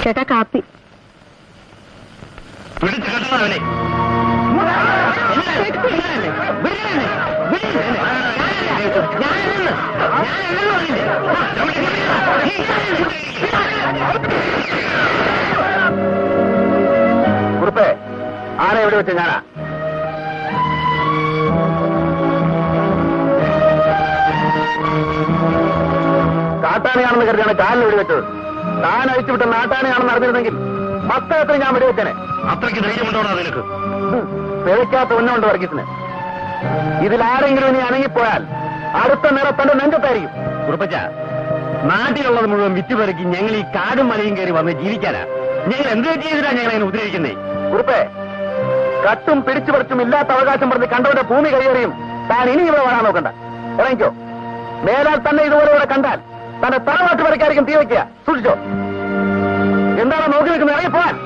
ചേട്ടാ കാപ്പി. അവനെ കുറുപ്പേ, ആരെ എവിടെ വെച്ച ഞാനാ? കാട്ടാനയാണെന്ന് കരുതിയാണ് കാലിൽ വെടിവെച്ചത്. താൻ അഴിച്ചുവിട്ട നാട്ടാനയാണെന്ന് അറിഞ്ഞിരുന്നെങ്കിൽ മത്തകത്തിൽ ഞാൻ വെടിവെച്ചനെ. അത്രയ്ക്ക് ധൈര്യമുണ്ടോടാ നിനക്ക്? പിഴയ്ക്കാത്ത ഒന്നുകൊണ്ട് വർഗീസിന്. ഇതിലാരെങ്കിലും ഇനി അനങ്ങിപ്പോയാൽ അടുത്ത നിറത്തന്റെ നെഞ്ചത്തായിരിക്കും. കുറുപ്പച്ച, നാട്ടിലുള്ളത് മുഴുവൻ വിറ്റുപെറുക്കി ഞങ്ങൾ ഈ കാടും മലയും കയറി വന്ന് ജീവിക്കാനാ. ഞങ്ങൾ എന്ത് ചെയ്തിട്ടാ ഞങ്ങൾ അതിനെ ഉപദ്രവിക്കുന്നേ? കുറുപ്പേ, കട്ടും പിടിച്ചു പറിച്ചും ഇല്ലാത്ത അവകാശം പറഞ്ഞ് കണ്ടവന്റെ ഭൂമി കൈയേറിയും താൻ ഇനി ഇവിടെ വരാൻ നോക്കണ്ട. ഇറങ്ങിക്കോ. മേലാൽ തന്നെ ഇതുപോലെ ഇവിടെ കണ്ടാൽ തന്നെ തറവാട്ട് വരയ്ക്കായിരിക്കും തീ വയ്ക്കുക. സൂക്ഷിച്ചോ. എന്താണ് നോക്കി നിൽക്കുന്നത്? ഇറങ്ങിപ്പോവാൻ.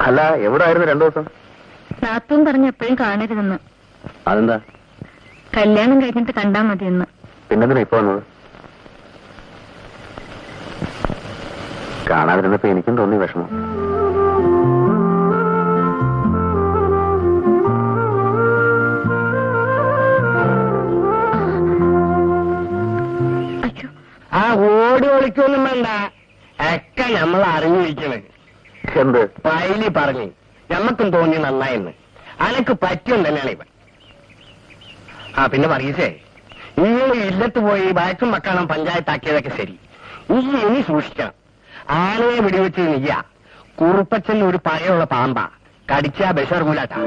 അല്ല, എവിടെ ആയിരുന്നു 2 ദിവസം? നാത്തൂൻ പറഞ്ഞ് എപ്പോഴും കാണരുതെന്ന്. അതെന്താ? കല്യാണം കഴിഞ്ഞിട്ട് കണ്ടാ മതിയെന്ന്. പിന്നെന്തിനാ ഇപ്പൊ വന്നത്? കാണാതിരുന്നപ്പോ എനിക്കും തോന്നി വിഷമം. ആ ഓടി ഒളിക്കൊന്നും വേണ്ട, ഒക്കെ നമ്മൾ അറിഞ്ഞിരിക്കണേ. എന്ത് പൈലി പറഞ്ഞു? ഞമ്മക്കും തോന്നി നന്നായെന്ന്. അനക്ക് പറ്റിയും തന്നെയാണ് ഇവൻ. ആ പിന്നെ വർഗീസേ, നിങ്ങൾ ഇല്ലത്ത് പോയി വയക്കും മക്കണം പഞ്ചായത്താക്കിയതൊക്കെ ശരി. ഇനി സൂക്ഷിക്കണം. ആനയെ വെടിവെച്ച് നീയ കുറുപ്പച്ചൻ ഒരു പഴയുള്ള പാമ്പാ. കടിച്ചാ ബഷർമൂലാട്ടാ.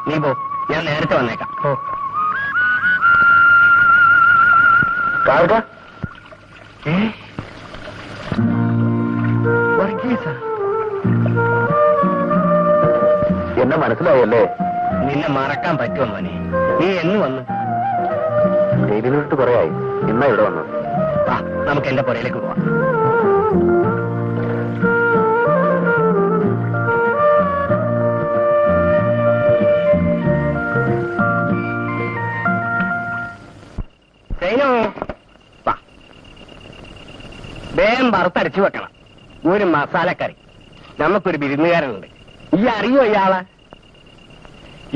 നീ പോ, ഞാൻ നേരത്തെ വന്നേക്കാം. കാർക്ക എന്നെ മനസ്സിലായല്ലേ? നിന്നെ മറക്കാൻ പറ്റുമോ മോനെ? നീ എന്ന് വന്നു? ജയിലിലിട്ട് കുറയായി. ഇന്നാ ഇവിടെ വന്നു. വാ, നമുക്ക് എന്റെ പുറയിലേക്ക് പോവാം. വേഗം വറുത്തരച്ചു വെക്കണം. ഒരു മസാലക്കറി. നമുക്കൊരു വിരുന്നുകാരനുണ്ട്. ഈ അറിയോ ഇയാളെ?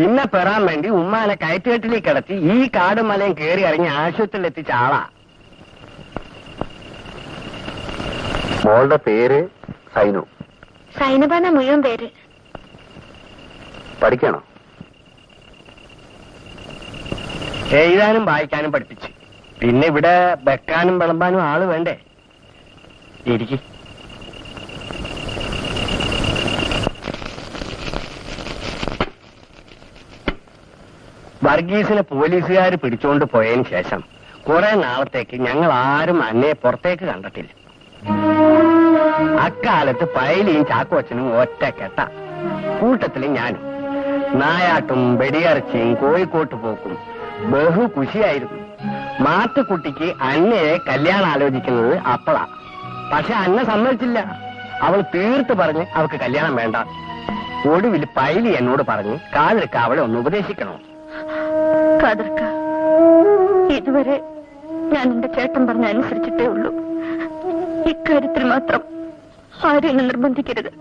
ഇന്നെ പെറാൻ വേണ്ടി ഉമ്മാനെ കയറ്റുകെട്ടിലേക്ക് കിടത്തി ഈ കാടും മലയും കയറി ഇറങ്ങി ആശുപത്രിയിൽ എത്തിച്ച ആളാ. മോളുടെ പേര് സൈനു. സൈനബാന മുഴുവൻ പേര്. പഠിക്കണോ? എഴുതാനും വായിക്കാനും പഠിപ്പിച്ച്. പിന്നെ ഇവിടെ വെക്കാനും വിളമ്പാനും ആള് വേണ്ടേ? ഇരിക്ക്. വർഗീസിനെ പോലീസുകാർ പിടിച്ചുകൊണ്ട് പോയതിനു ശേഷം കുറെ നാളത്തേക്ക് ഞങ്ങൾ ആരും അന്നയെ പുറത്തേക്ക് കണ്ടിട്ടില്ല. അക്കാലത്ത് പൈലിയും ചാക്കോച്ചനും ഒറ്റ കെട്ട, കൂട്ടത്തില് ഞാനും. നായാട്ടും വെടിയിറച്ചിയും കോഴിക്കോട്ട് പോക്കും ബഹു കുശിയായിരുന്നു. മാത്തുക്കുട്ടിക്ക് അന്നയെ കല്യാണം ആലോചിക്കുന്നത് അപ്പളാ. പക്ഷെ അന്ന സമ്മതിച്ചില്ല. അവൾ തീർത്ത് പറഞ്ഞ് അവൾക്ക് കല്യാണം വേണ്ട. ഒടുവിൽ പൈലി എന്നോട് പറഞ്ഞ് കാതിർക്ക അവളെ ഒന്ന് ഉപദേശിക്കണോ. കാതിർക്ക, ഇതുവരെ ഞാൻ എന്റെ ചേട്ടൻ പറഞ്ഞ അനുസരിച്ചിട്ടേ ഉള്ളൂ. ഇക്കാര്യത്തിൽ മാത്രം ആരും എന്നെ നിർബന്ധിക്കരുത്.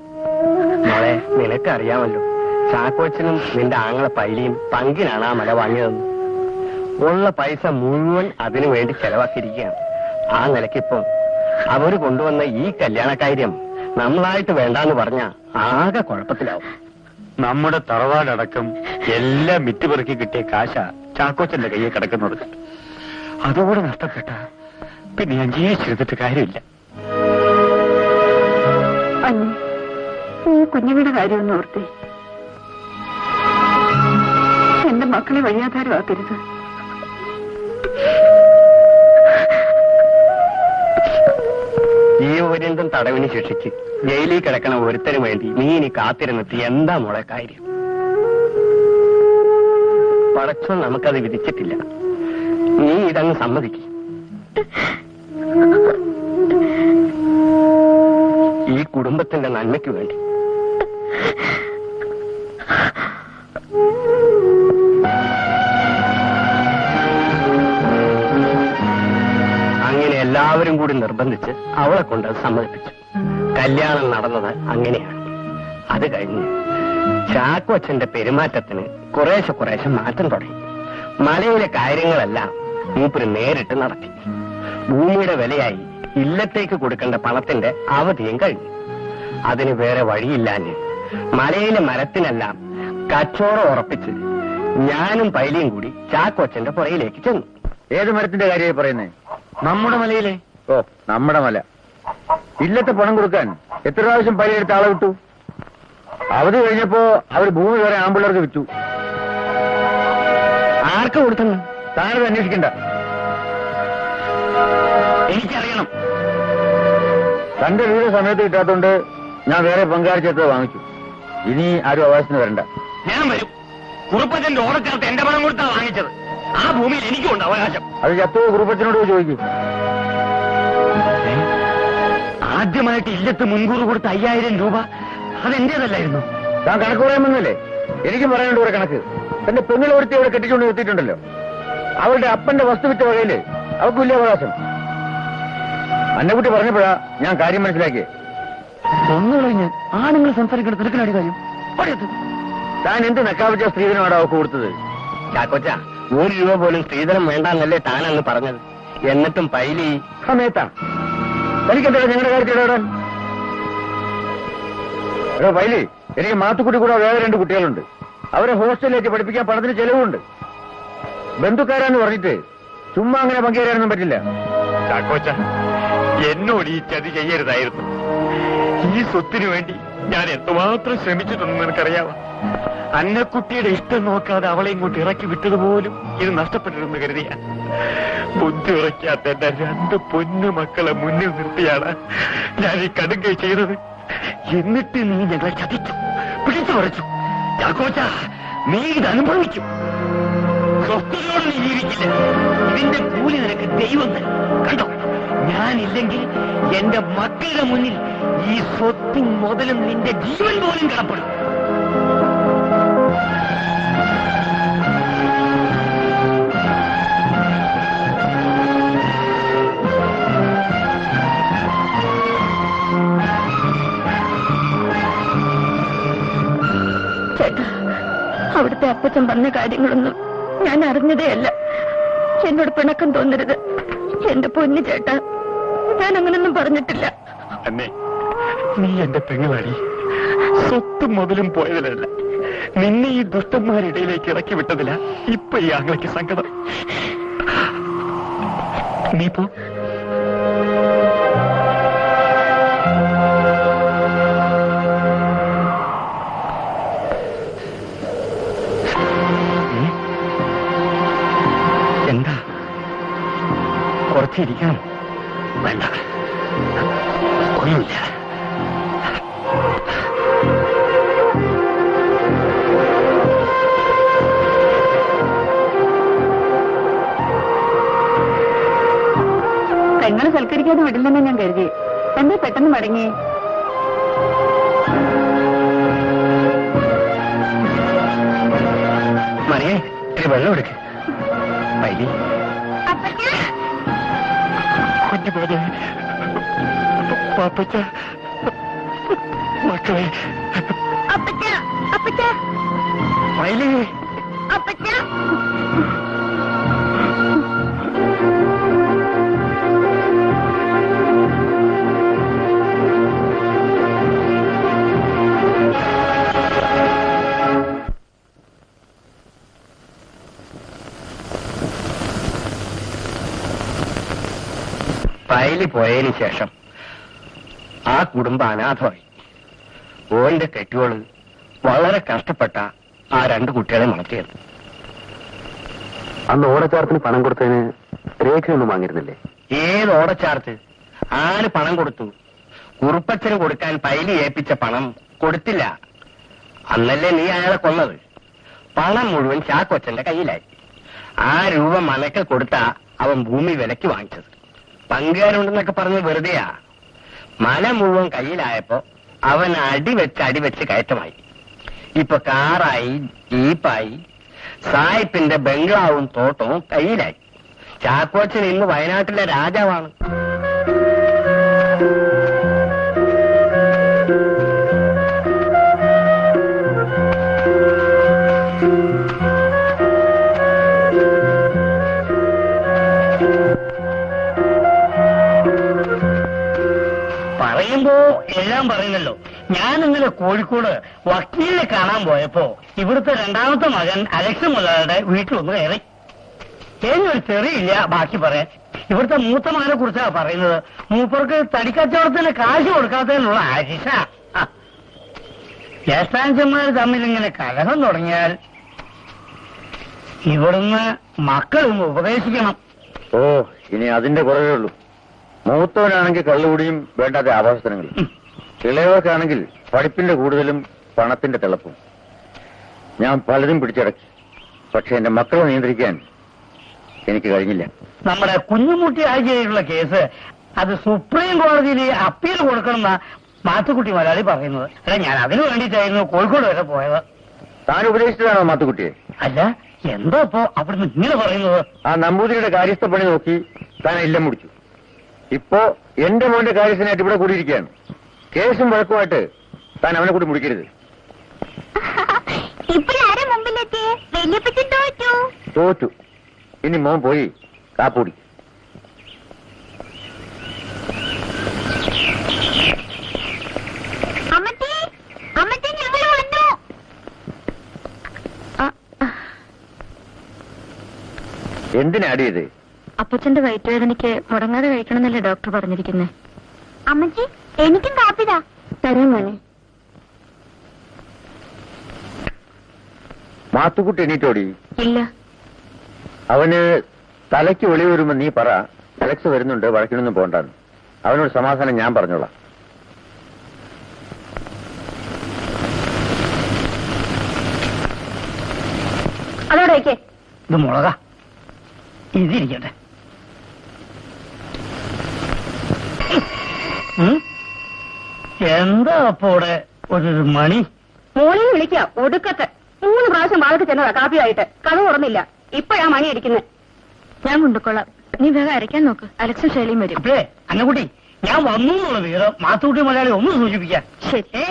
മോളെ, നിനക്കറിയാമല്ലോ, ചാക്കോച്ചനും നിന്റെ ആങ്ങളെ പൈലിയും പങ്കിനാണ് ആ മല വാങ്ങിയതെന്ന്. ഉള്ള പൈസ മുഴുവൻ അതിനു വേണ്ടി ചെലവാക്കിയിരിക്കുകയാണ്. ആ നിലയ്ക്കിപ്പം അവര് കൊണ്ടുവന്ന ഈ കല്യാണക്കാര്യം നമ്മളായിട്ട് വേണ്ടാന്ന് പറഞ്ഞ ആകെ കുഴപ്പത്തിലാവും. നമ്മുടെ തറവാടടക്കം എല്ലാം വിറ്റുപെറുക്കി കിട്ടിയ കാശ ചാക്കോച്ചന്റെ കയ്യിൽ കിടക്കുന്നത്. അതുകൂടെ നഷ്ടപ്പെട്ട പിന്നെ ഞാൻ ജീവിച്ചിരുന്നിട്ട് കാര്യമില്ല. അന്ന് ഈ കുഞ്ഞുങ്ങളുടെ കാര്യമൊന്നും ഓർത്തേ. എന്റെ മക്കളെ വഴിയാധാരമാക്കരുത്. ജീവപര്യന്തം തടവിന് ശിക്ഷിച്ച് ജയിലിൽ കിടക്കണ ഒരുത്തന് വേണ്ടി നീ ഇനി കാത്തിരുന്നെത്തി എന്താ മോളെ കാര്യം? പടച്ചോൻ നമുക്കത് വിധിച്ചിട്ടില്ല. നീ ഇതങ്ങ് സമ്മതിക്കും. ഈ കുടുംബത്തിന്റെ നന്മയ്ക്ക് വേണ്ടി. അങ്ങനെ എല്ലാവരും കൂടി നിർബന്ധിച്ച് അവളെ കൊണ്ട് സമ്മതിപ്പിച്ചു. കല്യാണം നടന്നത് അങ്ങനെയാണ്. അത് കഴിഞ്ഞ് ചാക്കോച്ചന്റെ പെരുമാറ്റത്തിന് കുറേശ്ശെ മാറ്റം തുടങ്ങി. മലയിലെ കാര്യങ്ങളെല്ലാം മൂപ്പര് നേരിട്ട് നടത്തി. ഭൂമിയുടെ വിലയായി ഇല്ലത്തേക്ക് കൊടുക്കേണ്ട പണത്തിന്റെ അവധിയും കഴിഞ്ഞു. അതിന് വേറെ വഴിയില്ലാഞ്ഞ് മലയിലെ മരത്തിനെല്ലാം കച്ചവടം ഉറപ്പിച്ച് ഞാനും പൈലിയും കൂടി ചാക്കോച്ചന്റെ പുറയിലേക്ക് ചെന്നു. ഏത് മരത്തിന്റെ കാര്യമായി പറയുന്നേ? നമ്മുടെ മലയിലെ. ഓ, നമ്മുടെ മല. ഇല്ലത്തെ പണം കൊടുക്കാൻ എത്ര പ്രാവശ്യം പലയെടുത്ത് ആളെ വിട്ടു. അവധി കഴിഞ്ഞപ്പോ അവർ ഭൂമി വേറെ ആമ്പിള്ളേർക്ക് വിറ്റു. ആർക്ക് കൊടുത്തെന്ന് താനത് അന്വേഷിക്കണ്ട. എനിക്കറിയണം. തന്റെ വീട് സമയത്ത് കിട്ടാത്തോണ്ട് ഞാൻ വേറെ പങ്കാളിച്ചത് വാങ്ങിച്ചു. ഇനി ആരും അവകാശത്തിന് വരണ്ട. ഞാൻ വരും. കുറുപ്പച്ചന്റെ ഓടച്ചേർത്ത് എന്റെ പണം കൊടുത്താ വാങ്ങിച്ചത്. ആ ഭൂമിയിൽ എനിക്കുണ്ട് അവകാശം. അത് ചത്തോ കുറുപ്പച്ചനോട് ചോദിക്കും. ആദ്യമായിട്ട് ഇല്ലത്ത് മുൻകൂർ കൊടുത്ത 5000 രൂപ അതെന്റേതല്ലായിരുന്നു. താൻ കണക്ക് പറയാൻ വന്നല്ലേ? എനിക്കും പറയാനുണ്ട് കുറെ കണക്ക്. തന്റെ പെണ്ണിൽ ഒരുത്തി അവിടെ കെട്ടിച്ചുകൊണ്ട് നിർത്തിയിട്ടുണ്ടല്ലോ. അവരുടെ അപ്പന്റെ വസ്തു വിറ്റ വകയില് അവർക്ക് വലിയ അവകാശം. അന്നക്കുട്ടി പറഞ്ഞപ്പോഴാ ഞാൻ കാര്യം മനസ്സിലാക്കിയേ. ഒന്നുകളഞ്ഞ് ആണുങ്ങൾ സംസാരിക്കുന്ന തിരക്കിലടി കാര്യം. താൻ എന്ത് നക്കാവിച്ച സ്ത്രീധനമാണ് അവർക്ക് കൊടുത്തത്? ചാക്കോച്ച, 1 രൂപ പോലും സ്ത്രീധനം വേണ്ടെന്നല്ലേ താനെന്ന് പറഞ്ഞത്. എന്നിട്ടും പൈലി സമയത്താ എനിക്കെന്താ ഞങ്ങളുടെ കാര്യത്തിൽ ഇടപെടാൻ? എടോ പൈലി, എനിക്ക് മാത്തുക്കുട്ടി കൂടെ വേറെ 2 കുട്ടികളുണ്ട്. അവരെ ഹോസ്റ്റലിലേക്ക് പഠിപ്പിക്കാൻ പണത്തിന് ചെലവുണ്ട്. ബന്ധുക്കാരാന്ന് പറഞ്ഞിട്ട് ചുമ്മാ അങ്ങനെ പങ്കുചേരാനൊന്നും പറ്റില്ല. ചാക്കോച്ച, എന്നോട് ഈ ചതി ചെയ്യരുതായിരുന്നു. ഈ സ്വത്തിനു വേണ്ടി ഞാൻ എന്തുമാത്രം ശ്രമിച്ചിട്ടുണ്ടെന്ന് നിനക്കറിയാവോ? അന്നക്കുട്ടിയുടെ ഇഷ്ടം നോക്കാതെ അവളെ ഇങ്ങോട്ട് ഇറക്കി വിട്ടതുപോലും ഇത് നഷ്ടപ്പെട്ടിരുന്നു കരുതിയ. ബുദ്ധി ഉറയ്ക്കാത്ത എന്റെ 2 പൊന്നു മക്കളെ മുന്നിൽ നിർത്തിയാണ് ഞാൻ ഈ കടുങ്കൈ ചെയ്തത്. എന്നിട്ട് നീ ഞങ്ങളെ ചതിച്ചു, പിടിച്ചു പറിച്ചു. ചാക്കോച്ച, നീ ഇത് അനുഭവിക്കും. സ്വത്തിനോട് നീ ജീവിക്കില്ല. ഇതിന്റെ കൂലി നിനക്ക് ദൈവം തരും. കണ്ടോ, ഞാനില്ലെങ്കിൽ എന്റെ മക്കളുടെ മുന്നിൽ ഈ സ്വത്തും മുതലും നിന്റെ ജീവൻ പോലും കടപ്പെടും. ചേട്ടാ, അവിടുത്തെ അപ്പച്ചൻ പറഞ്ഞ കാര്യങ്ങളൊന്നും ഞാൻ അറിഞ്ഞതേ അല്ല. എന്നോട് പിണക്കം തോന്നരുത്. എന്റെ പൊന്നു ചേട്ടാ, ഞാൻ അങ്ങനൊന്നും പറഞ്ഞിട്ടില്ല. അന്നേ, നീ എന്റെ പെങ്ങളാടി. സ്വത്തും മുതലും പോയതിലല്ല, നിന്നെ ഈ ദുഷ്ടന്മാരിടയിലേക്ക് ഇറക്കി വിട്ടതില്ല ഇപ്പൊ ഈ ആങ്ങളയ്ക്ക് സങ്കടം. നീ പോ. എന്താ, കുറച്ചിരിക്കണം? വേണ്ട, ഒന്നുമില്ല. പെങ്ങളെ സൽക്കരിക്കാതെ വിടില്ലെന്ന് ഞാൻ കരുതി. എന്താ പെട്ടെന്ന് മടങ്ങി? മറിയേ, ഇത്തിരി വെള്ളം എടുക്ക്. പൈലി, കുഞ്ഞുപോലെ പാപ്പച്ച, മക്കളെ. പൈലി, പൈലി പോയതിനു ശേഷം ആ കുടുംബം അനാഥമായി. ഓന്റെ കെട്ടിയോള് വളരെ കഷ്ടപ്പെട്ട ആ 2 കുട്ടികളെ വളർത്തിയത്. അന്ന് ഓടച്ചാർത്തിന് പണം കൊടുത്തതിന് രേഖയൊന്നും വാങ്ങിയിരുന്നില്ലേ? ഏത് ഓടച്ചാർത്ത്? ആര് പണം കൊടുത്തു? കുറുപ്പച്ചന് കൊടുക്കാൻ പൈലി ഏൽപ്പിച്ച പണം കൊടുത്തില്ല. അന്നല്ലേ നീ അയാളെ കൊന്നത്. പണം മുഴുവൻ ചാക്കോച്ചന്റെ കയ്യിലായി. ആ രൂപ മനക്കൽ കൊടുത്താ അവൻ ഭൂമി വിലക്ക് വാങ്ങിച്ചത്. പങ്കുകാരുണ്ടെന്നൊക്കെ പറഞ്ഞ് വെറുതെയാ. മല മുഴുവൻ കയ്യിലായപ്പോ അവൻ അടിവെച്ച് കയറ്റമായി. ഇപ്പൊ കാറായി, ജീപ്പായി, സായിപ്പിന്റെ ബംഗ്ലാവും തോട്ടവും കയ്യിലായി. ചാക്കോച്ചൻ ഇന്ന് വയനാട്ടിലെ രാജാവാണ്. പറയുമ്പോ എല്ലാം പറയുന്നല്ലോ. ഞാൻ ഇന്നലെ കോഴിക്കോട് വക്കീലിനെ കാണാൻ പോയപ്പോ ഇവിടുത്തെ 2ാമത്തെ മകൻ അലക്സ് മുതലാളിയുടെ വീട്ടിലൊന്ന് കയറി. ഒരു തെറിയില്ല ബാക്കി പറയാൻ. ഇവിടുത്തെ മൂത്ത മകനെ കുറിച്ചാണ് പറയുന്നത്. മൂപ്പർക്ക് തടിക്കച്ചവടത്തിന് കാശ് കൊടുക്കാത്തതിനുള്ള ആശിഷ. ജ്യേഷ്ഠാഞ്ചന്മാർ തമ്മിൽ ഇങ്ങനെ കലഹം തുടങ്ങിയാൽ ഇവിടുന്ന് മക്കളൊന്ന് ഉപദേശിക്കണം. ഓ, ഇനി അതിന്റെ കുറവേ ഉള്ളൂ. മൂത്തവനാണെങ്കിൽ കള്ളുകൂടിയും വേണ്ടാത്ത ആഭാസനങ്ങളും, ഇളയവർക്കാണെങ്കിൽ പഠിപ്പിന്റെ കൂടുതലും പണത്തിന്റെ തിളപ്പും. ഞാൻ പലതും പിടിച്ചടക്കി. പക്ഷെ എന്റെ മക്കളെ നിയന്ത്രിക്കാൻ എനിക്ക് കഴിഞ്ഞില്ല. നമ്മുടെ കുഞ്ഞുമുട്ടി ആഴ്ചയിലുള്ള കേസ് അത് സുപ്രീം കോടതിയിൽ അപ്പീൽ കൊടുക്കണമെന്ന മാത്തുക്കുട്ടി മലയാളി പറയുന്നത്. അല്ല, ഞാൻ അതിനു വേണ്ടിയിട്ടായിരുന്നു കോഴിക്കോട് വരെ പോയത്. താൻ ഉപദേശിച്ചതാണോ മാത്തുക്കുട്ടിയെ? അല്ല, എന്താ ഇപ്പോ അവിടുന്ന് ഇങ്ങനെ പറയുന്നത്? ആ നമ്പൂതിരിയുടെ കാര്യസ്ഥ പണി നോക്കി താൻ എല്ലാം മുടിച്ചു. ഇപ്പോ എന്റെ മോന്റെ കാര്യസ്ഥനായിട്ട് ഇവിടെ കൂടിയിരിക്കുകയാണ്. കേസും വഴക്കുമായിട്ട് താൻ അവനെ കൂടി മുടിക്കരുത്. തോറ്റു. ഇനി മോൻ പോയി കാപ്പൂടി. എന്തിനാടി ഇത്? അപ്പച്ചന്റെ വയറ്റുവേദനയ്ക്ക് മുടങ്ങാതെ കഴിക്കണമെന്നല്ലേ ഡോക്ടർ പറഞ്ഞിരിക്കുന്നത്? അമ്മച്ചി, എനിക്കും കാപ്പിതാ. തരാം മോനെ. മാത്തുക്കുട്ടി എണീറ്റോടി? ഇല്ല. അവന് തലയ്ക്ക് വെളി വരുമ്പോ നീ പറ, അലക്സ് വരുന്നുണ്ട്, വഴക്കിനൊന്നും പോകണ്ടാന്ന്. അവനോട് സമാധാനം ഞാൻ പറഞ്ഞോളാം. അതോടെ വയ്ക്കേ. ഇത് മുളക, ഇതിരിക്കട്ടെ. എന്താ അപ്പോടെ ഒരു മണി? മോളിൽ വിളിക്കാം. ഒടുക്കത്തെ 3 പ്രാവശ്യം വാതിൽ ചെന്നതാ കാപ്പിയായിട്ട്. കഥ തുറന്നില്ല. ഇപ്പോഴാ മണി അടിക്കുന്നത്. ഞാൻ കൊണ്ടുകൊള്ളാം. നീ വേഗം അരയ്ക്കാൻ നോക്ക്. അലക്സും ശൈലിയും വരും. അന്നക്കുട്ടി, ഞാൻ വന്നു എന്നുള്ള വിവരം മാത്തുക്കുട്ടി മലയാളി ഒന്ന് സൂചിപ്പിക്കാൻ. ശരി.